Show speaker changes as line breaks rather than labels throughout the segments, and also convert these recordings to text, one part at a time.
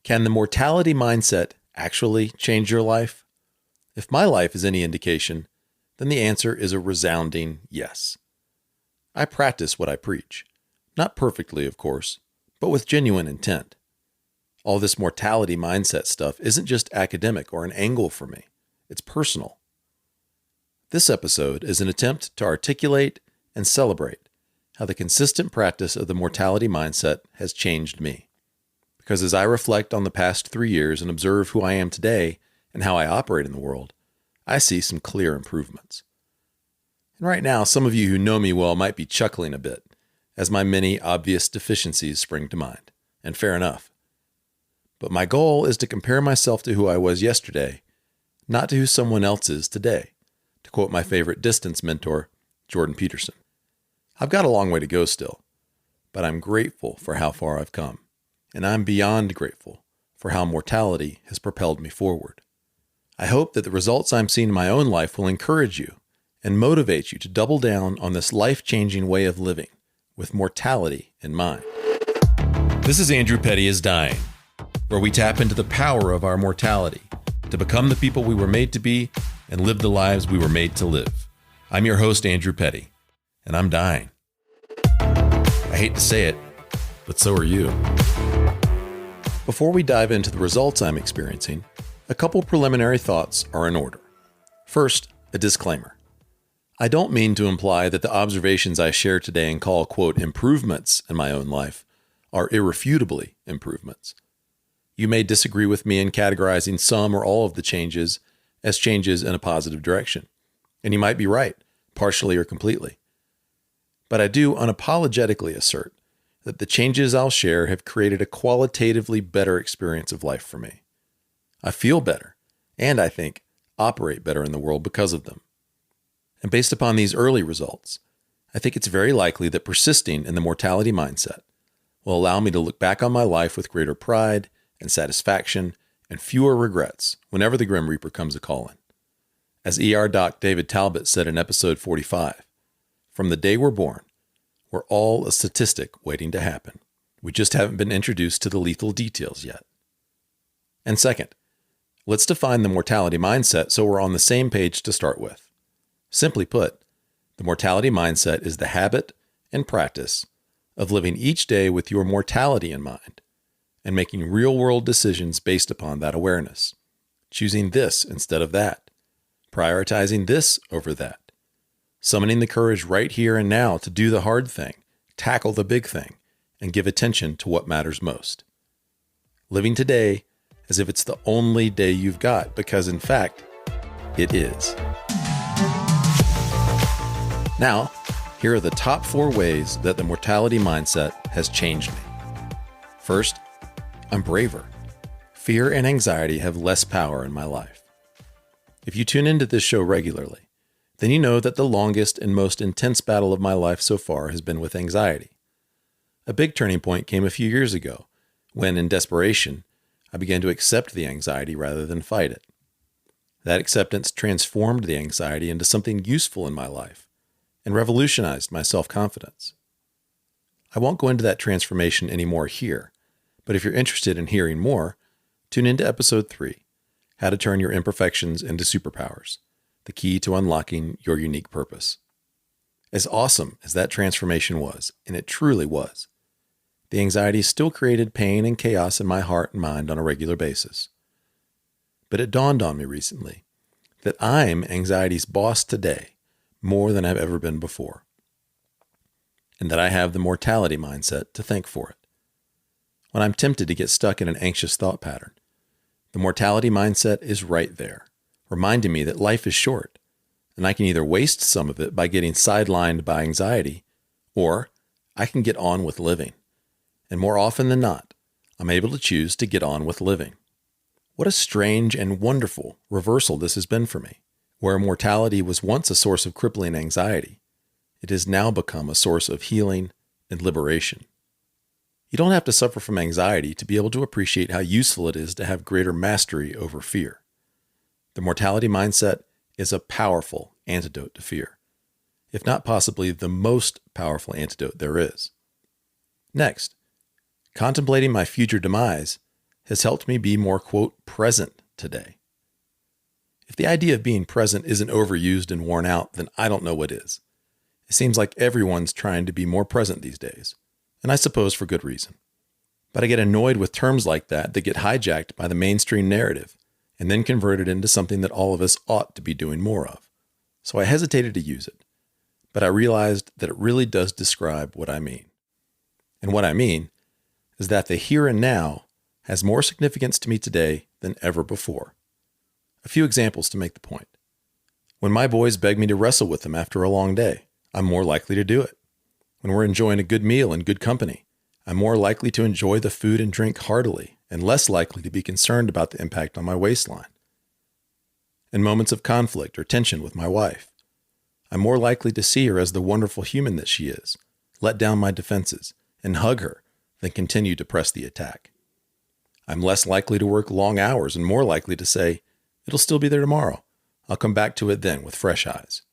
Can the mortality mindset actually change your life? If my life is any indication, then the answer is a resounding yes. I practice what I preach. Not perfectly, of course, but with genuine intent. All this mortality mindset stuff isn't just academic or an angle for me. It's personal. This episode is an attempt to articulate and celebrate how the consistent practice of the mortality mindset has changed me. Because as I reflect on the past 3 years and observe who I am today and how I operate in the world, I see some clear improvements. And right now, some of you who know me well might be chuckling a bit as my many obvious deficiencies spring to mind, and fair enough. But my goal is to compare myself to who I was yesterday, not to who someone else is today, to quote my favorite distance mentor, Jordan Peterson. I've got a long way to go still, but I'm grateful for how far I've come, and I'm beyond grateful for how mortality has propelled me forward. I hope that the results I'm seeing in my own life will encourage you and motivate you to double down on this life-changing way of living with mortality in mind. This is Andrew Petty is Dying, where we tap into the power of our mortality to become the people we were made to be and live the lives we were made to live. I'm your host, Andrew Petty, and I'm dying. I hate to say it, but so are you. Before we dive into the results I'm experiencing, a couple preliminary thoughts are in order. First, a disclaimer. I don't mean to imply that the observations I share today and call, quote, improvements in my own life are irrefutably improvements. You may disagree with me in categorizing some or all of the changes as changes in a positive direction. And you might be right, partially or completely. But I do unapologetically assert that the changes I'll share have created a qualitatively better experience of life for me. I feel better, and I think operate better in the world because of them. And based upon these early results, I think it's very likely that persisting in the mortality mindset will allow me to look back on my life with greater pride and satisfaction and fewer regrets whenever the Grim Reaper comes a-calling. As ER Doc David Talbot said in episode 45, from the day we're born, we're all a statistic waiting to happen. We just haven't been introduced to the lethal details yet. And second, let's define the mortality mindset so we're on the same page to start with. Simply put, the mortality mindset is the habit and practice of living each day with your mortality in mind and making real-world decisions based upon that awareness, choosing this instead of that, prioritizing this over that, summoning the courage right here and now to do the hard thing, tackle the big thing, and give attention to what matters most. Living today as if it's the only day you've got, because in fact, it is. Now, here are the top 4 ways that the mortality mindset has changed me. First, I'm braver. Fear and anxiety have less power in my life. If you tune into this show regularly, then you know that the longest and most intense battle of my life so far has been with anxiety. A big turning point came a few years ago when, in desperation, I began to accept the anxiety rather than fight it. That acceptance transformed the anxiety into something useful in my life and revolutionized my self-confidence. I won't go into that transformation anymore here, but if you're interested in hearing more, tune into episode 3, How to Turn Your Imperfections into Superpowers, the key to unlocking your unique purpose. As awesome as that transformation was, and it truly was, the anxiety still created pain and chaos in my heart and mind on a regular basis. But it dawned on me recently that I'm anxiety's boss today more than I've ever been before, and that I have the mortality mindset to thank for it. When I'm tempted to get stuck in an anxious thought pattern, the mortality mindset is right there, reminding me that life is short, and I can either waste some of it by getting sidelined by anxiety, or I can get on with living. And more often than not, I'm able to choose to get on with living. What a strange and wonderful reversal this has been for me. Where mortality was once a source of crippling anxiety, it has now become a source of healing and liberation. You don't have to suffer from anxiety to be able to appreciate how useful it is to have greater mastery over fear. The mortality mindset is a powerful antidote to fear, if not possibly the most powerful antidote there is. Next, contemplating my future demise has helped me be more, quote, present today. If the idea of being present isn't overused and worn out, then I don't know what is. It seems like everyone's trying to be more present these days, and I suppose for good reason. But I get annoyed with terms like that get hijacked by the mainstream narrative and then converted into something that all of us ought to be doing more of. So I hesitated to use it, but I realized that it really does describe what I mean. And what I mean is that the here and now has more significance to me today than ever before. A few examples to make the point. When my boys beg me to wrestle with them after a long day, I'm more likely to do it. When we're enjoying a good meal in good company, I'm more likely to enjoy the food and drink heartily and less likely to be concerned about the impact on my waistline. In moments of conflict or tension with my wife, I'm more likely to see her as the wonderful human that she is, let down my defenses, and hug her than continue to press the attack. I'm less likely to work long hours and more likely to say, it'll still be there tomorrow. I'll come back to it then with fresh eyes.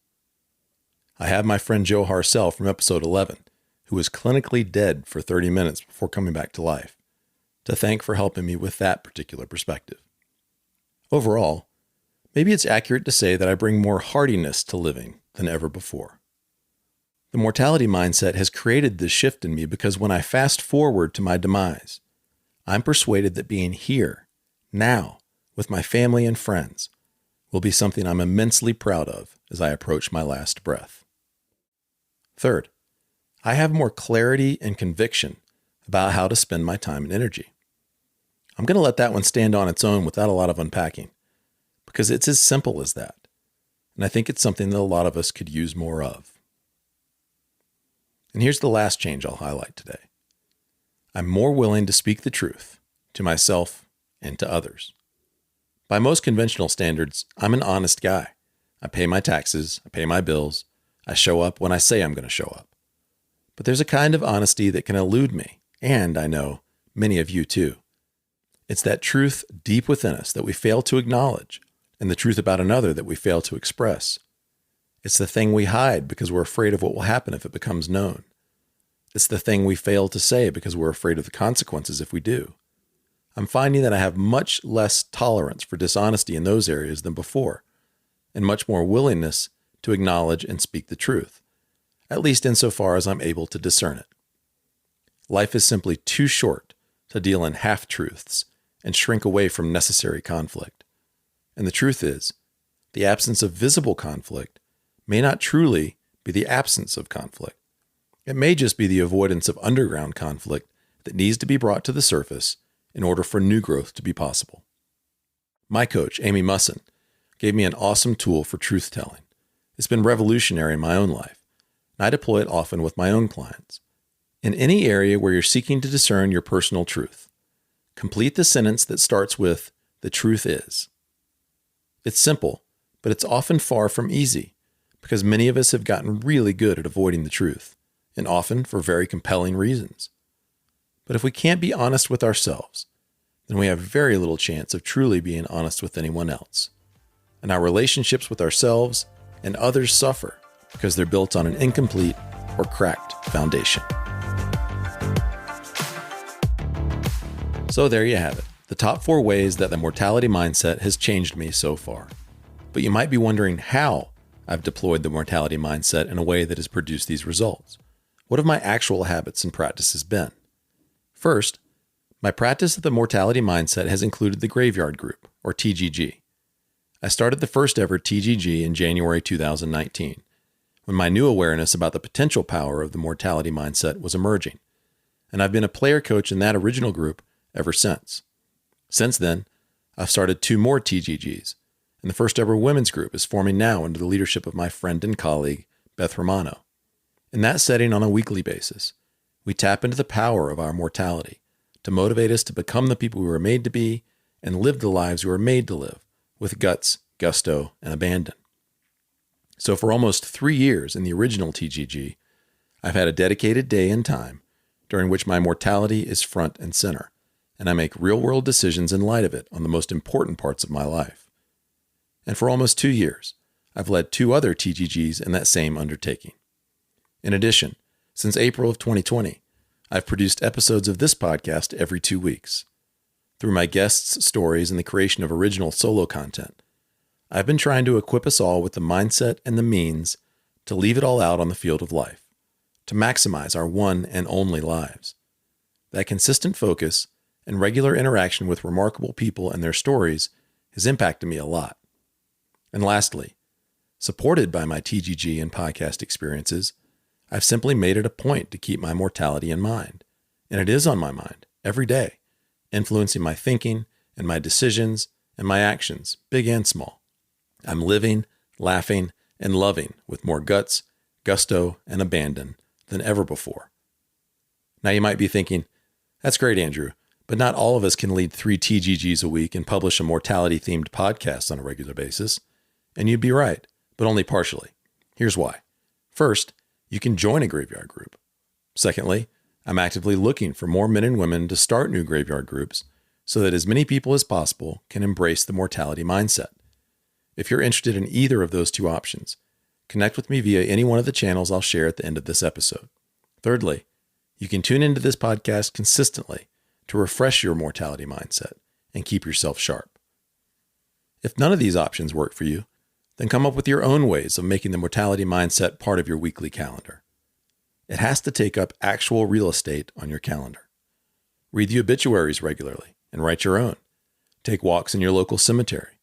I have my friend Joe Harcel from episode 11, who was clinically dead for 30 minutes before coming back to life, to thank for helping me with that particular perspective. Overall, maybe it's accurate to say that I bring more heartiness to living than ever before. The mortality mindset has created this shift in me because when I fast forward to my demise, I'm persuaded that being here, now, with my family and friends, will be something I'm immensely proud of as I approach my last breath. Third, I have more clarity and conviction about how to spend my time and energy. I'm going to let that one stand on its own without a lot of unpacking, because it's as simple as that, and I think it's something that a lot of us could use more of. And here's the last change I'll highlight today. I'm more willing to speak the truth to myself and to others. By most conventional standards, I'm an honest guy. I pay my taxes, I pay my bills, I show up when I say I'm going to show up. But there's a kind of honesty that can elude me, and I know many of you too. It's that truth deep within us that we fail to acknowledge, and the truth about another that we fail to express. It's the thing we hide because we're afraid of what will happen if it becomes known. It's the thing we fail to say because we're afraid of the consequences if we do. I'm finding that I have much less tolerance for dishonesty in those areas than before, and much more willingness to acknowledge and speak the truth, at least insofar as I'm able to discern it. Life is simply too short to deal in half-truths and shrink away from necessary conflict. And the truth is, the absence of visible conflict may not truly be the absence of conflict. It may just be the avoidance of underground conflict that needs to be brought to the surface in order for new growth to be possible. My coach, Amy Musson, gave me an awesome tool for truth-telling. It's been revolutionary in my own life, and I deploy it often with my own clients. In any area where you're seeking to discern your personal truth, complete the sentence that starts with, "The truth is." It's simple, but it's often far from easy, because many of us have gotten really good at avoiding the truth, and often for very compelling reasons. But if we can't be honest with ourselves, then we have very little chance of truly being honest with anyone else. And our relationships with ourselves and others suffer because they're built on an incomplete or cracked foundation. So there you have it, the top 4 ways that the mortality mindset has changed me so far. But you might be wondering how I've deployed the mortality mindset in a way that has produced these results. What have my actual habits and practices been? First, my practice of the mortality mindset has included the graveyard group, or TGG. I started the first ever TGG in January 2019, when my new awareness about the potential power of the mortality mindset was emerging, and I've been a player coach in that original group ever since. Since then, I've started 2 more TGGs, and the first ever women's group is forming now under the leadership of my friend and colleague, Beth Romano. In that setting on a weekly basis, we tap into the power of our mortality to motivate us to become the people we were made to be and live the lives we were made to live with guts, gusto, and abandon. So for almost 3 years in the original TGG, I've had a dedicated day and time during which my mortality is front and center, and I make real-world decisions in light of it on the most important parts of my life. And for almost 2 years, I've led 2 other TGGs in that same undertaking. In addition, since April of 2020, I've produced episodes of this podcast every 2 weeks. through my guests' stories and the creation of original solo content, I've been trying to equip us all with the mindset and the means to leave it all out on the field of life, to maximize our one and only lives. That consistent focus and regular interaction with remarkable people and their stories has impacted me a lot. And lastly, supported by my TGG and podcast experiences, I've simply made it a point to keep my mortality in mind. And it is on my mind every day, influencing my thinking and my decisions and my actions, big and small. I'm living, laughing, and loving with more guts, gusto, and abandon than ever before. Now you might be thinking, that's great, Andrew, but not all of us can lead 3 TGGs a week and publish a mortality-themed podcast on a regular basis. And you'd be right, but only partially. Here's why. First, you can join a graveyard group. Secondly, I'm actively looking for more men and women to start new graveyard groups so that as many people as possible can embrace the mortality mindset. If you're interested in either of those 2 options, connect with me via any one of the channels I'll share at the end of this episode. Thirdly, you can tune into this podcast consistently to refresh your mortality mindset and keep yourself sharp. If none of these options work for you, then come up with your own ways of making the mortality mindset part of your weekly calendar. It has to take up actual real estate on your calendar. Read the obituaries regularly and write your own. Take walks in your local cemetery.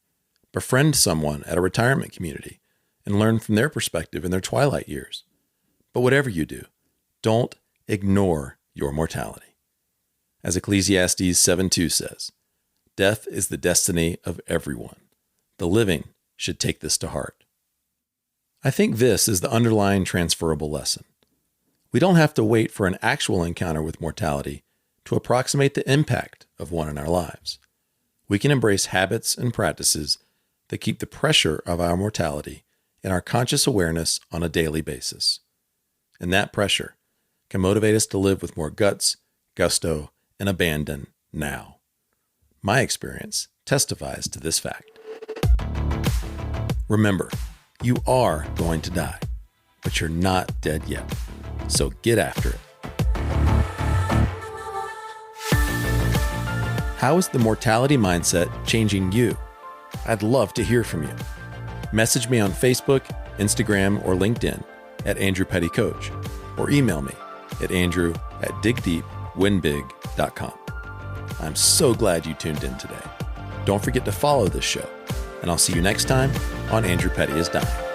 Befriend someone at a retirement community and learn from their perspective in their twilight years. But whatever you do, don't ignore your mortality. As Ecclesiastes 7:2 says, death is the destiny of everyone. The living should take this to heart. I think this is the underlying transferable lesson. We don't have to wait for an actual encounter with mortality to approximate the impact of one in our lives. We can embrace habits and practices that keep the pressure of our mortality in our conscious awareness on a daily basis. And that pressure can motivate us to live with more guts, gusto, and abandon now. My experience testifies to this fact. Remember, you are going to die, but you're not dead yet. So get after it. How is the mortality mindset changing you? I'd love to hear from you. Message me on Facebook, Instagram, or LinkedIn at Andrew Petty Coach, or email me at andrew@digdeepwinbig.com. I'm so glad you tuned in today. Don't forget to follow this show, and I'll see you next time on Andrew Petty is Dying.